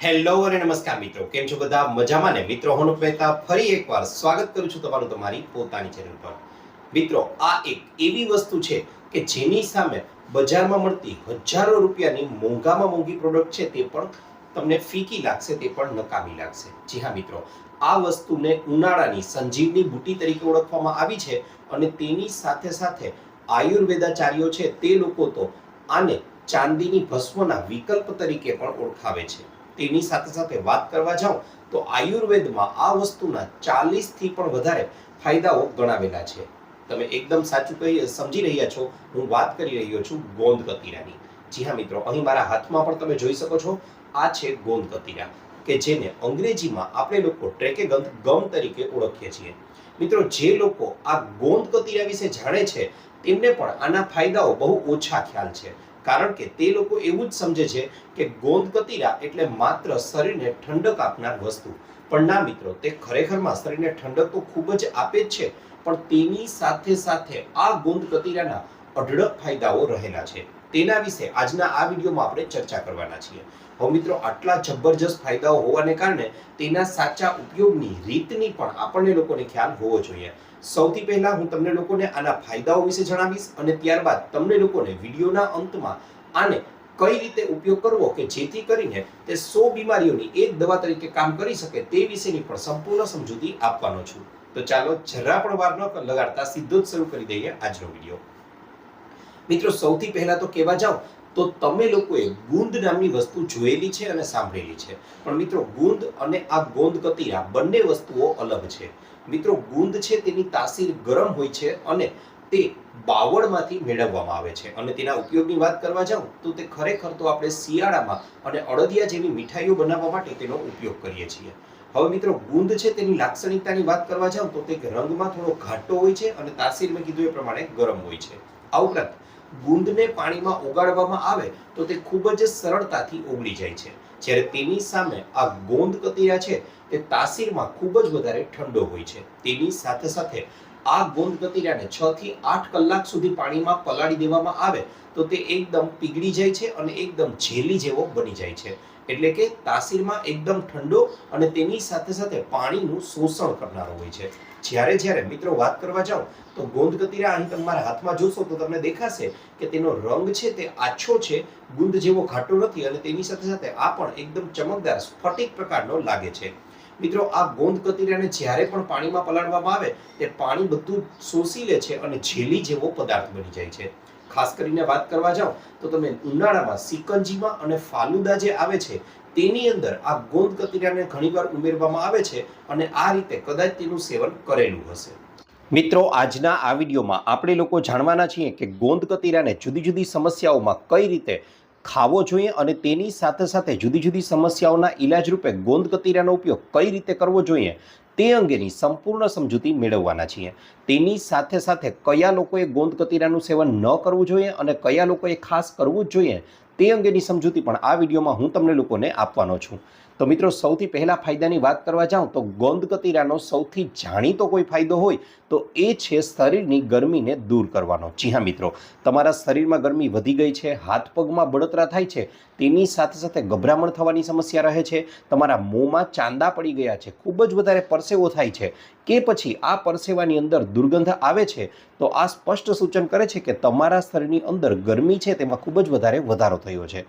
Hello અને નમસ્કાર મિત્રો, કેમ છો બધા? મજામાં ને? મિત્રો, હું મહેતા ફરી એકવાર સ્વાગત કરું છું તમારું તમારી પોતાની ચેનલ પર. મિત્રો, આ એક એવી વસ્તુ છે કે જેની સામે બજારમાં મળતી હજારો રૂપિયાની મોંઘામાં મોંઘી પ્રોડક્ટ છે તે પણ તમને ફીકી લાગશે, તે પણ નકામી લાગશે. જી હા મિત્રો, આ વસ્તુને ઉનાળાની સંજીવની બુટી તરીકે ઓળખવામાં આવી છે અને તેની સાથે સાથે આયુર્વેદાચાર્યો છે તે લોકો તો આને ચાંદીની ભસ્મના વિકલ્પ તરીકે પણ ઓળખાવે છે. તેની સાથે સાથે વાત કરવા જાઉં તો આયુર્વેદમાં આ વસ્તુના 40 થી પણ વધારે ફાયદાઓ ગણાવેલા છે. તમે એકદમ સાચું સમજી રહ્યા છો. હું વાત કરી રહ્યો છું ગોંદ કતીરાની. જી હા મિત્રો, અહીં મારા હાથમાં પણ તમે જોઈ શકો છો, આ છે ગોંદ કતીરા, કે જેને અંગ્રેજીમાં આપણે લોકો ટ્રેકેગંધ ગમ તરીકે ઓળખીએ છીએ. મિત્રો, જે લોકો આ ગોંદ કતીરા વિશે જાણે છે તેમને પણ આના ફાયદાઓ બહુ ઓછા ખ્યાલ છે, કારણ કે તે લોકો એવું જ સમજે છે કે ગોંદ કતીરા એટલે માત્ર શરીરને ઠંડક આપનાર વસ્તુ. પણ ના મિત્રો, તે ખરેખરમાં શરીરને ઠંડક તો ખૂબ જ આપે જ છે, પણ તેની સાથે સાથે આ ગોંદ કતીરાના અઢળક ફાયદાઓ રહેલા છે. તેના વિશે આજના આ વિડીયોમાં આપણે ચર્ચા કરવાના છીએ. હવે મિત્રો, આટલા જબરજસ્ત ફાયદાઓ હોવાને કારણે તેના સાચા ઉપયોગની રીતની પણ આપણને લોકોને ખ્યાલ હોવો જોઈએ. સૌથી પહેલા હું તમને લોકોને આના ફાયદાઓ વિશે જણાવીશ અને ત્યારબાદ તમને લોકોને વિડીયોના અંતમાં આને કઈ રીતે ઉપયોગ કરવો કે જેથી કરીને તે 100 બીમારીઓની એક દવા તરીકે કામ કરી શકે તે વિશેની પણ સંપૂર્ણ સમજૂતી આપવાનો છું. તો ચાલો જરા પણ વાર ન લગાડતા સીધો જ શરૂ કરી દઈએ આજનો વિડીયો. મિત્રો, સૌથી પહેલા તો કહેવા જાઉં તો તમે લોકોએ ગુંદ નામની વસ્તુ જોયેલી છે અને સાંભળેલી છે, પણ મિત્રો ગુંદ અને આ ગોંદ કતીરા બંને વસ્તુઓ અલગ છે. મિત્રો, ગુંદ છે તેની તાસીર ગરમ હોય છે અને તે બાવળમાંથી મેળવવામાં આવે છે અને તેના ઉપયોગની વાત કરવા જાઉં તો તે ખરેખર તો આપણે શિયાળામાં અને અડદિયા જેવી મીઠાઈઓ બનાવવા માટે તેનો ઉપયોગ કરીએ છીએ. હવે મિત્રો, ગુંદ છે તેની લાક્ષણિકતાની વાત કરવા જાઉં તો તે રંગમાં થોડો ઘાટો હોય છે અને તાસીર મેં કીધું એ પ્રમાણે ગરમ હોય છે. આ ઉપરાંત ગુંદને પાણીમાં ઓગાળવામાં આવે તો તે ખૂબ જ સરળતાથી ઓગળી જાય છે, જ્યારે તેની સામે આ ગોંદ કતીરા છે તે તાસીરમાં ખૂબ જ વધારે ઠંડો હોય છે. તેની સાથે સાથે આ ગોંદ કતીરાને 6 થી 8 કલાક સુધી પાણીમાં પલાળી દેવામાં આવે તો તે એકદમ પીગળી જાય છે અને એકદમ જેલી જેવો બની જાય છે. એટલે કે તાસીરમાં એકદમ ઠંડો અને તેની સાથે સાથે પાણીનું શોષણ કરનારો હોય છે. જ્યારે મિત્રો વાત કરવા જાઉં તો ગોંદ કતીરા અહીં તમારા હાથમાં જોશો તો તમને દેખાશે કે તેનો રંગ છે તે આછો છે, ગુંદ જેવો ઘાટો નથી અને તેની સાથે સાથે આ પણ એકદમ ચમકદાર સ્ફટિક પ્રકારનો લાગે છે. મિત્રો, આ ગોંદ કતીરાને જ્યારે પણ પાણીમાં પલાળવામાં આવે તે પાણી બધું શોષી લે છે અને જેલી જેવો પદાર્થ બની જાય છે. ખાસ કરીને વાત કરવા જાઓ તો તમે ઉનાળામાં સિકંજીમાં અને ફાલુદા જે આવે છે તેની અંદર આ ગોંદ કતીરાને ઘણીવાર ઉમેરવામાં આવે છે અને આ રીતે કદાચ તેનું સેવન કરેલું હશે. મિત્રો, આજના આ વિડીયોમાં આપણે લોકો જાણવાના છીએ કે ગોંદ કતીરાને જુદી જુદી સમસ્યાઓમાં કઈ રીતે ખાવો જોઈએ અને તેની સાથે સાથે જુદી જુદી સમસ્યાઓના ઈલાજ રૂપે ગોંદ કતીરાનો ઉપયોગ કઈ રીતે કરવો જોઈએ તે અંગેની સંપૂર્ણ સમજૂતી મેળવવાના છીએ. તેની સાથે સાથે કયા લોકોએ ગોંદ કતીરાનું સેવન ન કરવું જોઈએ અને કયા લોકોએ ખાસ કરવું જ જોઈએ તે અંગેની સમજૂતી પણ આ વિડીયોમાં હું તમને લોકોને આપવાનો છું. તો મિત્રો, સૌથી પહેલા ફાયદાની વાત કરવા જાઉં તો ગોંદ કતીરાનો સૌથી જાણીતો કોઈ ફાયદો હોય તો એ છે શરીરની ગરમીને દૂર કરવાનો. જી હા મિત્રો, તમારા શરીરમાં ગરમી વધી ગઈ છે, હાથ પગમાં બળતરા થાય છે, તેની સાથે સાથે ગભરામણ થવાની સમસ્યા રહે છે, તમારા મોંમાં ચાંદા પડી ગયા છે, ખૂબ જ વધારે પરસેવો થાય છે કે પછી આ પરસેવાની અંદર દુર્ગંધ આવે છે, તો આ સ્પષ્ટ સૂચન કરે છે કે તમારા શરીરની અંદર ગરમી છે તેમાં ખૂબ જ વધારે વધારો થયો છે.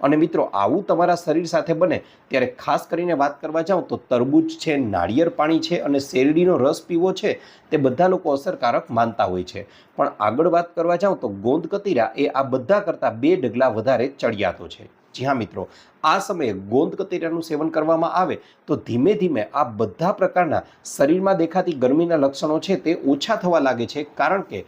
અને મિત્રો, આવું તમારા શરીર સાથે બને ત્યારે ખાસ કરીને વાત કરવા જાઉં તો તરબૂચ છે, નાળિયેર પાણી છે અને શેરડીનો રસ પીવો છે તે બધા લોકો અસરકારક માનતા હોય છે. પણ આગળ વાત કરવા જાઉં તો ગોંદ કતીરા એ આ બધા કરતાં 2 ડગલા વધારે ચડિયાતો છે. જી હા મિત્રો, આ સમયે ગોંદ કતીરાનું સેવન કરવામાં આવે તો ધીમે ધીમે આ બધા પ્રકારના શરીરમાં દેખાતી ગરમીના લક્ષણો છે તે ઓછા થવા લાગે છે, કારણ કે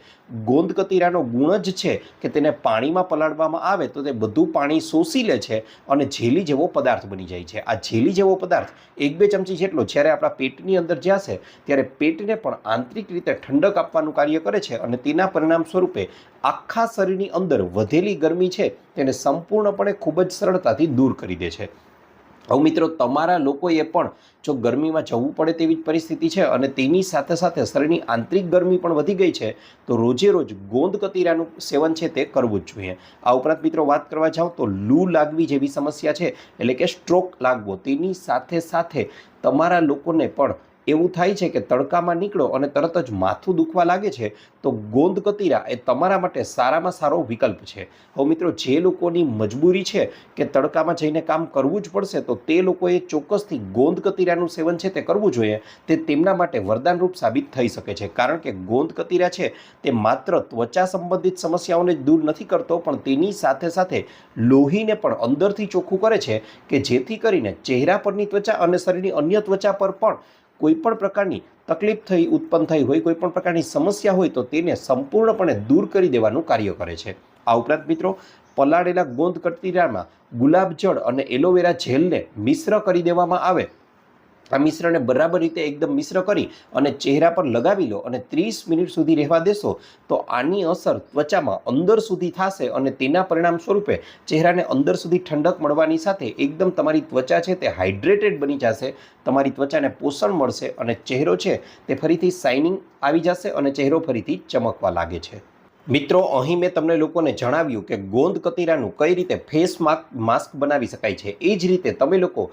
ગોંદ કતીરાનો ગુણ જ છે કે તેને પાણીમાં પલાળવામાં આવે તો તે બધું પાણી શોષી લે છે અને જેલી જેવો પદાર્થ બની જાય છે. આ જેલી જેવો પદાર્થ 1-2 ચમચી જેટલો જ્યારે આપણા પેટની અંદર જશે ત્યારે પેટને પણ આંતરિક રીતે ઠંડક આપવાનું કાર્ય કરે છે અને તેના પરિણામ સ્વરૂપે આખા શરીરની અંદર વધેલી ગરમી છે તેને સંપૂર્ણપણે ખૂબ જ સરળતાથી દૂર કરી દે છે. હવે મિત્રો તમારા લોકોએ પણ જો ગરમીમાં જવું પડે તેવી જ પરિસ્થિતિ છે અને તેની સાથે સાથે શરીરની આંતરિક ગરમી પણ વધી ગઈ છે તો રોજે રોજ ગોંદ કતીરાનું સેવન છે તે કરવું જ જોઈએ. આ ઉપરાંત મિત્રો વાત કરવા જાઉં તો લૂ લાગવી જેવી સમસ્યા છે એટલે કે સ્ટ્રોક લાગવો તેની સાથે સાથે તમારા લોકોને પણ એવું થાય છે કે તડકામાં નીકળો અને તરત જ માથું દુખવા લાગે છે તો ગોંદ કતીરા એ તમારા માટે સારામાં સારો વિકલ્પ છે. હવે મિત્રો જે લોકોની મજબૂરી છે કે તડકામાં જઈને કામ કરવું જ પડશે તો તે લોકોએ ચોક્કસથી ગોંદ કતીરાનું સેવન છે તે કરવું જોઈએ. તે તેમના માટે વરદાનરૂપ સાબિત થઈ શકે છે, કારણ કે ગોંદ કતીરા છે તે માત્ર ત્વચા સંબંધિત સમસ્યાઓને જ દૂર નથી કરતો પણ તેની સાથે સાથે લોહીને પણ અંદરથી ચોખ્ખું કરે છે કે જેથી કરીને ચહેરા પરની ત્વચા અને શરીરની અન્ય ત્વચા પર પણ કોઈપણ પ્રકારની તકલીફ ઉત્પન્ન થઈ હોય, કોઈપણ પ્રકારની સમસ્યા હોય તો તેને સંપૂર્ણપણે દૂર કરી દેવાનું કાર્ય કરે છે. આ ઉપરાંત મિત્રો પલાળેલા ગોંદ કતીરામાં ગુલાબજળ અને એલોવેરા જેલને મિશ્ર કરી દેવામાં આવે. આ મિશ્રણને બરાબર રીતે એકદમ મિશ્ર કરી અને ચહેરા પર લગાવી લો અને 30 મિનિટ સુધી રહેવા દેશો તો આની અસર ત્વચામાં અંદર સુધી થશે અને તેના પરિણામ સ્વરૂપે ચહેરાને અંદર સુધી ઠંડક મળવાની સાથે એકદમ તમારી ત્વચા છે તે હાઇડ્રેટેડ બની જશે, તમારી ત્વચાને પોષણ મળશે અને ચહેરો છે તે ફરીથી શાઇનિંગ આવી જશે અને ચહેરો ફરીથી ચમકવા લાગે છે. મિત્રો અહીં મેં તમને લોકોને જણાવ્યું કે ગોંદ કતીરાનું કઈ રીતે ફેસ માસ્ક બનાવી શકાય છે. એ જ રીતે તમે લોકો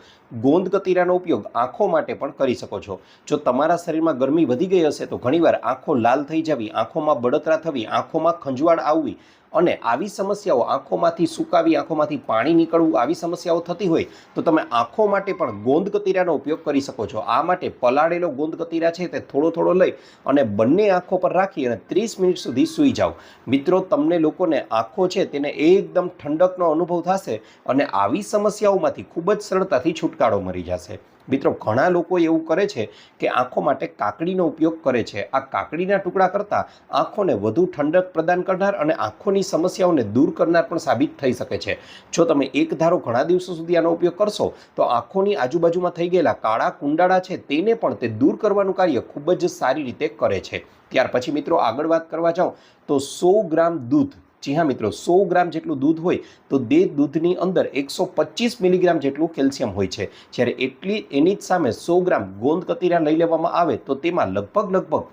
ગોંદ કતીરાનો ઉપયોગ આંખો માટે પણ કરી શકો છો. જો તમારા શરીરમાં ગરમી વધી ગઈ હશે તો ઘણીવાર આંખો લાલ થઈ જવી, આંખોમાં બળતરા થવી, આંખોમાં ખંજવાળ આવવી અને આવી સમસ્યાઓ આંખોમાંથી સુકાવી, આંખોમાંથી પાણી નીકળવું, આવી સમસ્યાઓ થતી હોય તો તમે આંખો માટે પણ ગોંદ કતીરાનો ઉપયોગ કરી શકો છો. આ માટે પલાળેલો ગોંદ કતીરા છે તે થોડો થોડો લઈ અને બંને આંખો પર રાખી અને 30 મિનિટ સુધી સૂઈ જાઓ. મિત્રો તમને લોકોને આંખો છે તેને એકદમ ઠંડકનો અનુભવ થશે અને આવી સમસ્યાઓમાંથી ખૂબ જ સરળતાથી છુટકારો મળી જશે. મિત્રો ઘણા લોકો એવું કરે છે કે આંખો માટે કાકડીનો ઉપયોગ કરે છે. આ કાકડીના ટુકડા કરતાં આંખોને વધુ ઠંડક પ્રદાન કરનાર અને આંખોની સમસ્યાઓને દૂર કરનાર પણ સાબિત થઈ શકે છે. જો તમે એક ધારો ઘણા દિવસો સુધી આનો ઉપયોગ કરશો તો આંખોની આજુબાજુમાં થઈ ગયેલા કાળા કુંડાળા છે તેને પણ તે દૂર કરવાનું કાર્ય ખૂબ જ સારી રીતે કરે છે. ત્યાર પછી મિત્રો આગળ વાત કરવા જાઉં તો 100 ગ્રામ દૂધ, જી હા મિત્રો 100 ગ્રામ જેટલું દૂધ હોય તો તે દૂધની અંદર 125 મિલીગ્રામ જેટલું કેલ્શિયમ હોય છે. જ્યારે એની જ સામે 100 ગ્રામ ગોંદ કતીરા લઈ લેવામાં આવે તો તેમાં લગભગ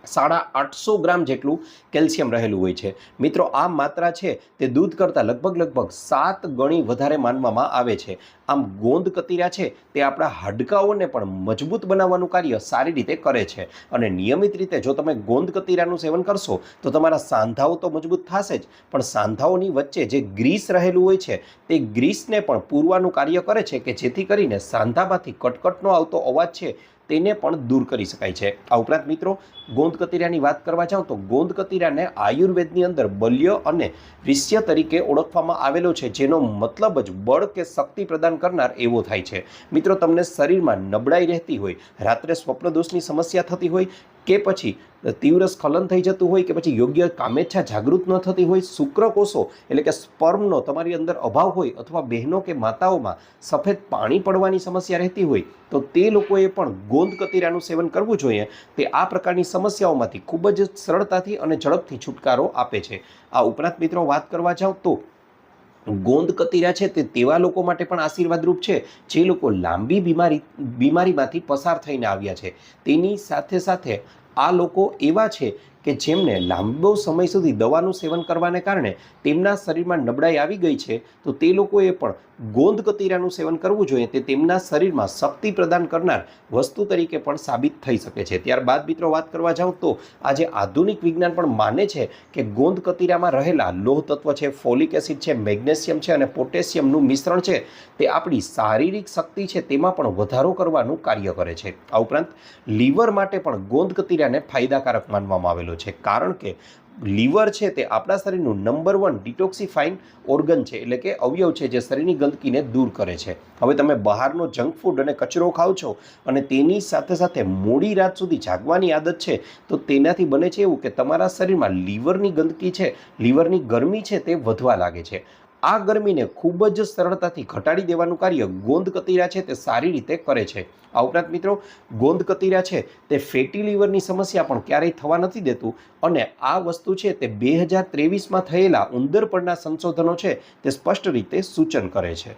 850 ગ્રામ જેટલું કેલ્શિયમ રહેલું હોય છે. મિત્રો આ માત્રા છે તે દૂધ કરતાં લગભગ 7 ગણી વધારે માનવામાં આવે છે. આમ ગોંદ કતીરા છે તે આપણા હાડકાઓને પણ મજબૂત બનાવવાનું કાર્ય સારી રીતે કરે છે અને નિયમિત રીતે જો તમે ગોંદ કતીરાનું સેવન કરશો તો તમારા સાંધાઓ તો મજબૂત થશે જ પણ સાંધાઓની વચ્ચે જે ગ્રીસ રહેલું હોય છે તે ગ્રીસને પણ પૂરવાનું કાર્ય કરે છે કે જેથી કરીને સાંધામાંથી કટકટનો આવતો અવાજ છે તેને પણ દૂર કરી શકાય છે. આ ઉપરાંત મિત્રો ગોંદ કતીરાની વાત કરવા જાઉં તો ગોંદ કતીરાને આયુર્વેદની અંદર બલ્ય અને વિષ્ય તરીકે ઓળખવામાં આવેલો છે, જેનો મતલબ જ બળ કે શક્તિ પ્રદાન કરનાર એવો થાય છે. મિત્રો તમને શરીરમાં નબળાઈ રહેતી હોય, રાત્રે સ્વપ્નદોષની સમસ્યા થતી હોય કે પછી તીવ્ર સ્ખલન થઈ જતું હોય કે પછી યોગ્ય કામેચ્છા જાગૃત ન થતી હોય, શુક્રકોષો એટલે કે સ્પર્મનો તમારી અંદર અભાવ હોય અથવા બહેનો કે માતાઓમાં સફેદ પાણી પડવાની સમસ્યા રહેતી હોય તો તે લોકોએ પણ ગોંદ કતીરાનું સેવન કરવું જોઈએ. તે આ પ્રકારની સમસ્યાઓમાંથી ખૂબ જ સરળતાથી અને ઝડપથી છુટકારો આપે છે. આ ઉપરાંત મિત્રો વાત કરવા જાઉં તો ગોંદ કતીરા છે તે તેવા લોકો માટે પણ આશીર્વાદરૂપ છે જે લોકો લાંબી બીમારીમાંથી પસાર થઈને આવ્યા છે. તેની સાથે સાથે આ લોકો એવા છે કે જેમને લાંબો સમય સુધી દવાનું સેવન કરવાને કારણે તેમના શરીરમાં નબળાઈ આવી ગઈ છે તો તે લોકોએ પણ ગોંદ કતીરાનું સેવન કરવું જોઈએ. તે તેમના શરીરમાં શક્તિ પ્રદાન કરનાર વસ્તુ તરીકે પણ સાબિત થઈ શકે છે. ત્યારબાદ મિત્રો વાત કરવા જાઉં તો આજે આધુનિક વિજ્ઞાન પણ માને છે કે ગોંદ કતીરામાં રહેલા લોહ તત્વ છે, ફોલિક એસિડ છે, મેગ્નેશિયમ છે અને પોટેશિયમનું મિશ્રણ છે તે આપણી શારીરિક શક્તિ છે તેમાં પણ વધારો કરવાનું કાર્ય કરે છે. આ ઉપરાંત લીવર માટે પણ ગોંદ કતીરાને ફાયદાકારક માનવામાં આવેલો છે, કારણ કે લીવર છે તે આપણા શરીરનું નંબર 1 ડિટોક્સિફાઇંગ ઓર્ગન છે, એટલે કે અવયવ છે જે શરીરની ગંદકીને દૂર કરે છે. હવે તમે બહારનો જંક ફૂડ અને કચરો ખાઓ છો અને તેની સાથે સાથે મોડી રાત સુધી જાગવાની આદત છે તો તેનાથી બને છે એવું કે તમારા શરીરમાં લીવરની ગંદકી છે, લીવરની ગરમી છે તે વધવા લાગે છે. આ ગરમીને ખૂબ જ સરળતાથી ઘટાડી દેવાનું કાર્ય ગોંદ કતીરા છે તે સારી રીતે કરે છે. આ ઉપરાંત મિત્રો ગોંદ કતીરા છે તે ફેટી લીવરની સમસ્યા પણ ક્યારેય થવા નથી દેતું અને આ વસ્તુ છે તે 2023માં થયેલા ઉંદર પરના સંશોધનો છે તે સ્પષ્ટ રીતે સૂચન કરે છે.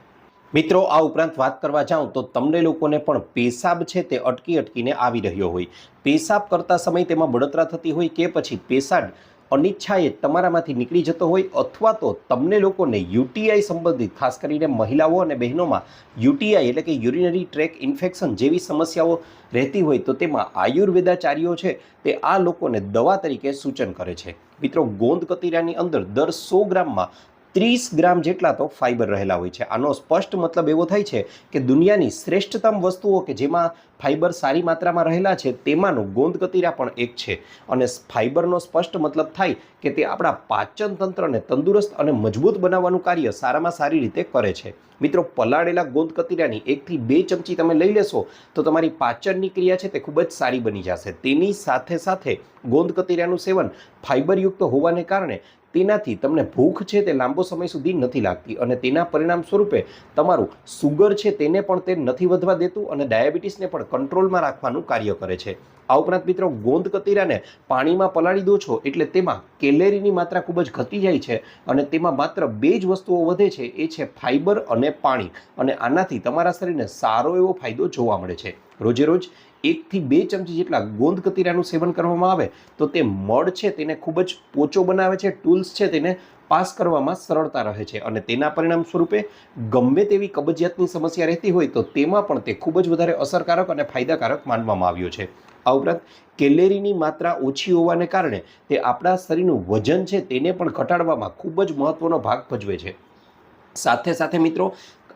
મિત્રો આ ઉપરાંત વાત કરવા જાઉં તો તમને લોકોને પણ પેશાબ છે તે અટકીને આવી રહ્યો હોય, પેશાબ કરતા સમય તેમાં બળતરા થતી હોય કે પછી પેશાબ અનિચ્છાએ તમારામાંથી નીકળી જતો હોય, અથવા તો તમને લોકોને યુટીઆઈ સંબંધિત ખાસ કરીને મહિલાઓ અને બહેનોમાં યુટીઆઈ એટલે કે યુરિનરી ટ્રેક ઇન્ફેક્શન જેવી સમસ્યાઓ રહેતી હોય તો તેમાં આયુર્વેદાચાર્યો છે તે આ લોકોને દવા તરીકે સૂચન કરે છે. મિત્રો ગોંદ કતીરાની અંદર દર 100 ગ્રામમાં 30 ગ્રામ જેટલા તો ફાઇબર રહેલા હોય છે. આનો સ્પષ્ટ મતલબ એવો થાય છે કે દુનિયાની શ્રેષ્ઠતમ વસ્તુઓ કે જેમાં ફાઇબર સારી માત્રામાં રહેલા છે તેમાંનું ગોંદ કતીરા પણ એક છે. અને ફાઇબરનો સ્પષ્ટ મતલબ થાય કે તે આપણા પાચન તંત્રને તંદુરસ્ત અને મજબૂત બનાવવાનું કાર્ય સારામાં સારી રીતે કરે છે. મિત્રો પલાળેલા ગોંદ કતીરાની 1 થી 2 ચમચી તમે લઈ લેશો તો તમારી પાચનની ક્રિયા છે તે ખૂબ જ સારી બની જશે. તેની સાથે સાથે ગોંદ કતીરાનું સેવન ફાઇબરયુક્ત હોવાને કારણે તેનાથી તમને ભૂખ છે તે લાંબો સમય સુધી નથી લાગતી અને તેના પરિણામ સ્વરૂપે તમારું સુગર છે તેને પણ તે નથી વધવા દેતું અને ડાયાબિટીસને પણ કંટ્રોલમાં રાખવાનું કાર્ય કરે છે. આ ઉપરાંત મિત્રો ગોંદ કતીરાને પાણીમાં પલાળી દો છો એટલે તેમાં કેલેરીની માત્રા ખૂબ જ ઘટી જાય છે અને તેમાં માત્ર 2 જ વસ્તુઓ વધે છે, એ છે ફાઇબર અને પાણી. અને આનાથી તમારા શરીરને સારો એવો ફાયદો જોવા મળે છે. રોજે રોજ 1 થી 2 ચમચી જેટલા ગોંદ કતીરાનું સેવન કરવામાં આવે તો તે મળ છે તેને ખૂબ જ પોચો બનાવે છે, ટૂલ્સ છે તેને પાસ કરવામાં સરળતા રહે છે અને તેના પરિણામ સ્વરૂપે ગમે તેવી કબજિયાતની સમસ્યા રહેતી હોય તો તેમાં પણ તે ખૂબ જ વધારે અસરકારક અને ફાયદાકારક માનવામાં આવ્યો છે. આ ઉપરાંત કેલેરીની માત્રા ઓછી હોવાને કારણે તે આપણા શરીરનું વજન છે તેને પણ ઘટાડવામાં ખૂબ જ મહત્વનો ભાગ ભજવે છે. સાથે સાથે મિત્રો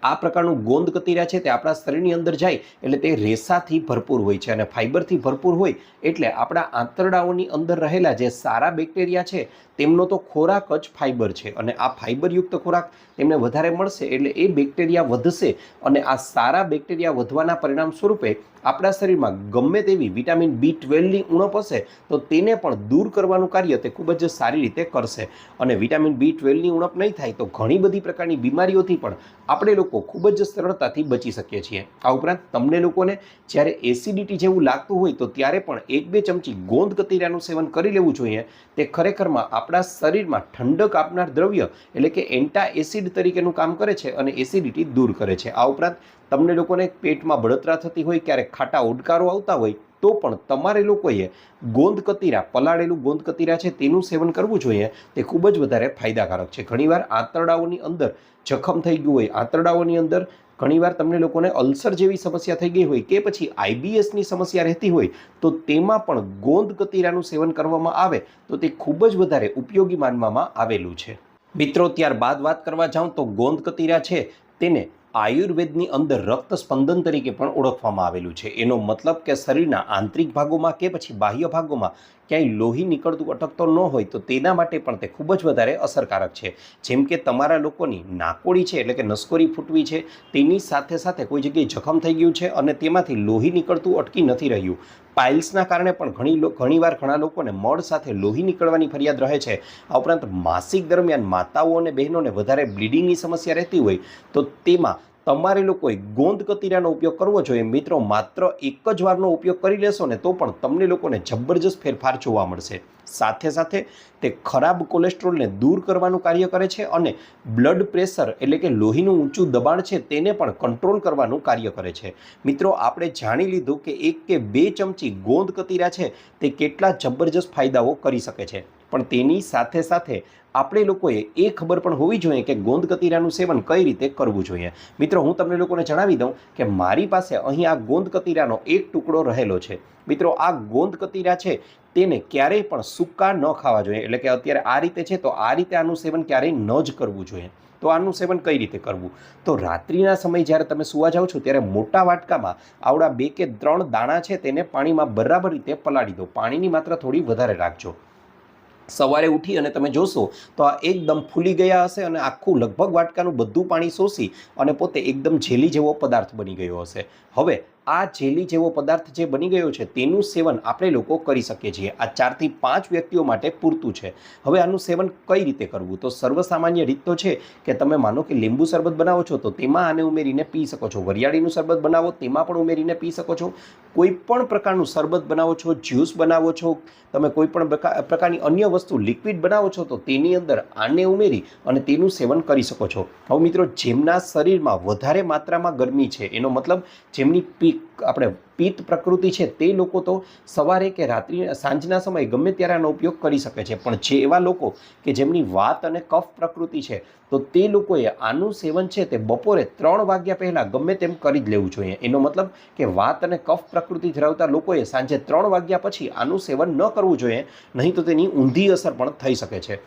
આ પ્રકારનું ગોંદ કતીરા છે તે આપણા શરીરની અંદર જાય એટલે તે રેસાથી ભરપૂર હોય છે અને ફાઇબરથી ભરપૂર હોય એટલે આપણા આંતરડાઓની અંદર રહેલા જે સારા બેક્ટેરિયા છે તેમનો તો ખોરાક જ ફાઇબર છે અને આ ફાઇબરયુક્ત ખોરાક તેમને વધારે મળશે એટલે એ બેક્ટેરિયા વધશે અને આ સારા બેક્ટેરિયા વધવાના પરિણામ સ્વરૂપે આપણા શરીરમાં ગમે તેવી વિટામિન B12ની ઉણપ હશે તો તેને પણ દૂર કરવાનું કાર્ય તે ખૂબ જ સારી રીતે કરશે અને વિટામિન B12ની ઉણપ નહીં થાય તો ઘણી બધી પ્રકારની બીમારીઓથી પણ આપણે લોકો ખૂબ જ સરળતાથી બચી શકીએ છીએ. આ ઉપરાંત તમને લોકોને જ્યારે એસિડિટી જેવું લાગતું હોય તો ત્યારે પણ 1-2 ચમચી ગોંદ કતીરાનું સેવન કરી લેવું જોઈએ. તે ખરેખરમાં આપણા શરીરમાં ઠંડક આપનાર દ્રવ્ય એટલે કે એન્ટા એસિડ તરીકેનું કામ કરે છે અને એસિડિટી દૂર કરે છે. આ ઉપરાંત તમને લોકોને પેટમાં બળતરા થતી હોય, ક્યારેક ખાટા ઓડકારો આવતા હોય તો પણ તમારે લોકોએ ગોંદ કતીરા, પલાળેલું ગોંદ કતીરા છે તેનું સેવન કરવું જોઈએ. તે ખૂબ જ વધારે ફાયદાકારક છે. ઘણીવાર આંતરડાઓની અંદર જખમ થઈ ગયું હોય, આંતરડાઓની અંદર ઘણીવાર તમને લોકોને અલ્સર જેવી સમસ્યા થઈ ગઈ હોય કે પછી IBSની સમસ્યા રહેતી હોય તો તેમાં પણ ગોંદ કતીરાનું સેવન કરવામાં આવે તો તે ખૂબ જ વધારે ઉપયોગી માનવામાં આવેલું છે. મિત્રો ત્યારબાદ વાત કરવા જાઉં તો ગોંદ કતીરા છે તેને આયુર્વેદની અંદર રક્ત સ્પંદન તરીકે પણ ઓળખવામાં આવેલું છે. એનો મતલબ કે શરીરના આંતરિક ભાગોમાં કે પછી બાહ્ય ભાગોમાં ક્યાંય લોહી નીકળતું અટકતો ન હોય તો તેના માટે પણ તે ખૂબ જ વધારે અસરકારક છે. જેમ કે તમારા લોકોની નાકોડી છે એટલે કે નસકોરી ફૂટવી છે, તેની સાથે સાથે કોઈ જગ્યાએ જખમ થઈ ગયું છે અને તેમાંથી લોહી નીકળતું અટકી નથી રહ્યું, પાઇલ્સના કારણે પણ ઘણીવાર ઘણા લોકોને મળ સાથે લોહી નીકળવાની ફરિયાદ રહે છે. આ ઉપરાંત માસિક દરમિયાન માતાઓ અને બહેનોને વધારે બ્લીડિંગની સમસ્યા રહેતી હોય તો તેમાં તમારે લોકોએ ગોંદ કતીરાનો ઉપયોગ કરવો જોઈએ. મિત્રો માત્ર 1 જ વારનો ઉપયોગ કરી લેશો ને તો પણ તમને લોકોને જબરજસ્ત ફેરફાર જોવા મળશે. સાથે સાથે તે ખરાબ કોલેસ્ટ્રોલને દૂર કરવાનું કાર્ય કરે છે અને બ્લડ પ્રેશર એટલે કે લોહીનું ઊંચું દબાણ છે તેને પણ કંટ્રોલ કરવાનું કાર્ય કરે છે. મિત્રો આપણે જાણી લીધું કે 1 કે 2 ચમચી ગોંદ કતીરા છે તે કેટલા જબરજસ્ત ફાયદાઓ કરી શકે છે, પણ તેની સાથે સાથે આપણે લોકોએ એ ખબર પણ હોવી જોઈએ કે ગોંદ કતીરાનું સેવન કઈ રીતે કરવું જોઈએ. મિત્રો હું તમને લોકોને જણાવી દઉં કે મારી પાસે અહીં આ ગોંદ કતીરાનો એક ટુકડો રહેલો છે. મિત્રો આ ગોંદ કતીરા છે તેને ક્યારેય પણ સૂકા ન ખાવા જોઈએ, એટલે કે અત્યારે આ રીતે છે તો આ રીતે આનું સેવન ક્યારેય ન જ કરવું જોઈએ. તો આનું સેવન કઈ રીતે કરવું? તો રાત્રિના સમયે જ્યારે તમે સૂવા જાઓ છો ત્યારે મોટા વાટકામાં આવડા 2 કે 3 દાણા છે તેને પાણીમાં બરાબર રીતે પલાળી દો. પાણીની માત્રા થોડી વધારે રાખજો. સવારે ઉઠી અને તમે જોશો તો આ એકદમ ફૂલી ગયા હશે અને આખું લગભગ વાટકાનું બધું પાણી શોષી અને પોતે એકદમ જેલી જેવો પદાર્થ બની ગયો હશે. હવે આ જેલી જેવો પદાર્થ જે બની ગયો છે તેનું સેવન આપણે લોકો કરી શકીએ છીએ. આ 4 થી 5 વ્યક્તિઓ માટે પૂરતું છે. હવે આનું સેવન કઈ રીતે કરવું? તો સર્વસામાન્ય રીત તો છે કે તમે માનો કે લીંબુ શરબત બનાવો છો તો તેમાં આને ઉમેરીને પી શકો છો. વરિયાળીનું શરબત બનાવો તેમાં પણ ઉમેરીને પી શકો છો. કોઈ પણ પ્રકારનું શરબત બનાવો છો, જ્યુસ બનાવો છો, તમે કોઈ પણ પ્રકારની અન્ય વસ્તુ લિક્વિડ બનાવો છો તો તેની અંદર આને ઉમેરી અને તેનું સેવન કરી શકો છો. હવે મિત્રો, જેમના શરીરમાં વધારે માત્રામાં ગરમી છે, એનો મતલબ જેમની પિત્ત પ્રકૃતિ છે, તે લોકો તો સવારે કે રાત્રિ સાંજના સમયે ગમે ત્યારે આનો ઉપયોગ કરી શકે છે. પણ જે એવા લોકો કે જેમની વાત અને કફ પ્રકૃતિ છે, તો તે લોકોએ આનું સેવન છે તે બપોરે 3 વાગ્યા પહેલાં ગમે તેમ કરી જ લેવું જોઈએ. એનો મતલબ કે વાત અને કફ પ્રકૃતિ ધરાવતા લોકોએ સાંજે 3 વાગ્યા પછી આનું સેવન ન કરવું જોઈએ, નહીં તો તેની ઊંધી અસર પણ થઈ શકે છે.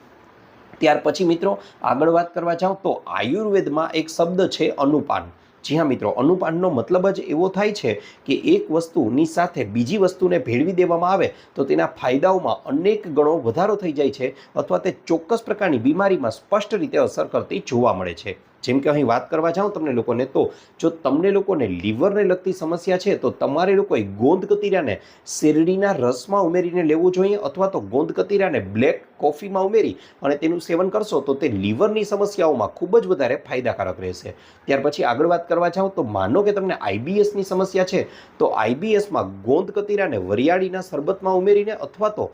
ત્યાર પછી મિત્રો, આગળ વાત કરવા જાઉં તો આયુર્વેદમાં એક શબ્દ છે અનુપાન. જી હા મિત્રો, અનુપાનનો મતલબ જ એવો થાય છે કે એક વસ્તુની સાથે બીજી વસ્તુને ભેળવી દેવામાં આવે તો તેના ફાયદાઓમાં અનેક ગણો વધારો થઈ જાય છે, અથવા તે ચોક્કસ પ્રકારની બીમારીમાં સ્પષ્ટ રીતે અસર કરતી જોવા મળે છે. જેમ કે અહીં વાત કરવા જાઉં તમને લોકોને, તો જો તમને લોકોને લીવરને લગતી સમસ્યા છે તો તમારે લોકોએ ગોંદ કતીરાને શેરડીના રસમાં ઉમેરીને લેવું જોઈએ, અથવા તો ગોંદ કતીરાને બ્લેક કોફીમાં ઉમેરી અને તેનું સેવન કરશો તો તે લીવરની સમસ્યાઓમાં ખૂબ જ વધારે ફાયદાકારક રહેશે. ત્યાર પછી આગળ વાત કરવા જાઉં તો માનો કે તમને આઈબીએસની સમસ્યા છે તો આઈબીએસમાં ગોંદ કતીરાને વરિયાળીના શરબતમાં ઉમેરીને અથવા તો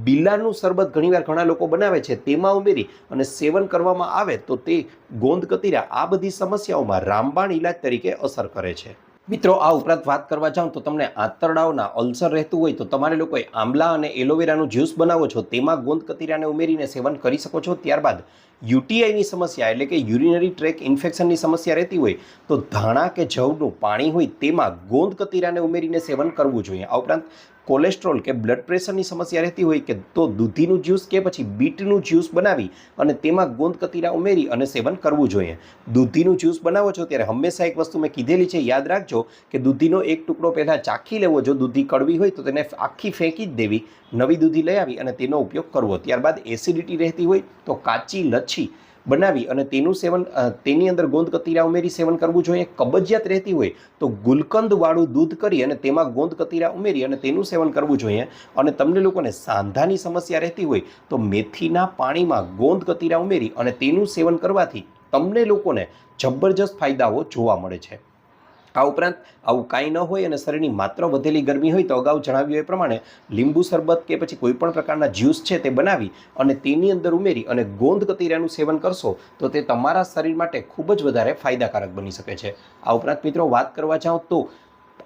બિલાનું શરબત ઘણીવાર ઘણા લોકો બનાવે છે તેમાં ઉમેરી અને સેવન કરવામાં આવે તો તે ગોંદ કતીરા આ બધી સમસ્યાઓમાં રામબાણ ઇલાજ તરીકે અસર કરે છે. મિત્રો, આ ઉપરાંત વાત કરવા જાઉં તો તમને આંતરડાઓના અલ્સર રહેતું હોય તો તમારે લોકોએ આંબલા અને એલોવેરાનું જ્યુસ બનાવો છો તેમાં ગોંદ કતીરાને ઉમેરીને સેવન કરી શકો છો. ત્યારબાદ યુટીઆઈની સમસ્યા એટલે કે યુરિનરી ટ્રેક ઇન્ફેક્શનની સમસ્યા રહેતી હોય તો ધાણા કે જવનું પાણી હોય તેમાં ગોંદ કતીરાને ઉમેરીને સેવન કરવું જોઈએ. આ ઉપરાંત કોલેસ્ટ્રોલ કે બ્લડ પ્રેશરની સમસ્યા રહેતી હોય કે તો દૂધીનું જ્યુસ કે પછી બીટનું જ્યુસ બનાવી અને તેમાં ગોંદ કતીરા ઉમેરી અને સેવન કરવું જોઈએ. દૂધીનું જ્યુસ બનાવો છો ત્યારે હંમેશા એક વસ્તુ મેં કીધેલી છે, યાદ રાખજો કે દૂધીનો એક ટુકડો પહેલાં ચાખી લેવો. જો દૂધી કડવી હોય તો તેને આખી ફેંકી જ દેવી, નવી દૂધી લઈ આવી અને તેનો ઉપયોગ કરવો. ત્યારબાદ એસિડિટી રહેતી હોય તો કાચી લચ્છી બનાવી અને તેનું સેવન, તેની અંદર ગોંદ કતીરા ઉમેરી સેવન કરવું જોઈએ. કબજિયાત રહેતી હોય તો ગુલકંદવાળું દૂધ કરી અને તેમાં ગોંદ કતીરા ઉમેરી અને તેનું સેવન કરવું જોઈએ. અને તમને લોકોને સાંધાની સમસ્યા રહેતી હોય તો મેથીના પાણીમાં ગોંદ કતીરા ઉમેરી અને તેનું સેવન કરવાથી તમને લોકોને જબરજસ્ત ફાયદાઓ જોવા મળે છે. આ ઉપરાંત આવું કાંઈ ન હોય અને શરીરની માત્ર વધેલી ગરમી હોય તો અગાઉ જણાવ્યું એ પ્રમાણે લીંબુ શરબત કે પછી કોઈ પણ પ્રકારના જ્યુસ છે તે બનાવી અને તેની અંદર ઉમેરી અને ગોંદ કતીરાનું સેવન કરશો તો તે તમારા શરીર માટે ખૂબ જ વધારે ફાયદાકારક બની શકે છે. આ ઉપરાંત મિત્રો, વાત કરવા જાઉં તો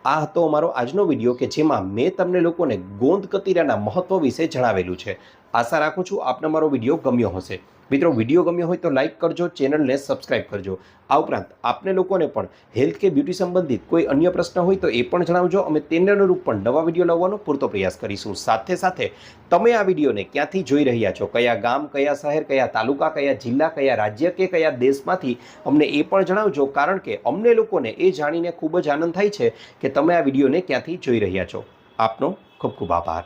આ હતો અમારો આજનો વિડીયો કે જેમાં મેં તમને લોકોને ગોંદ કતીરાના મહત્વ વિશે જણાવેલું છે. આશા રાખું છું આપને મારો વિડીયો ગમ્યો હશે. મિત્રો, વિડીયો ગમ્યો હોય તો લાઇક કરજો, ચેનલને સબસ્ક્રાઇબ કરજો. આ ઉપરાંત આપને લોકોને પણ હેલ્થ કે બ્યુટી સંબંધિત કોઈ અન્ય પ્રશ્ન હોય તો એ પણ જણાવજો. અમે તેને અનુરૂપ પણ નવા વિડીયો લાવવાનો પૂરતો પ્રયાસ કરીશું. સાથે સાથે તમે આ વિડીયોને ક્યાંથી જોઈ રહ્યા છો, કયા ગામ, કયા શહેર, કયા તાલુકા, કયા જિલ્લા, કયા રાજ્ય કે કયા દેશમાંથી, અમને એ પણ જણાવજો. કારણ કે અમને લોકોને એ જાણીને ખૂબ જ આનંદ થાય છે કે તમે આ વિડીયોને ક્યાંથી જોઈ રહ્યા છો. આપનો ખૂબ ખૂબ આભાર.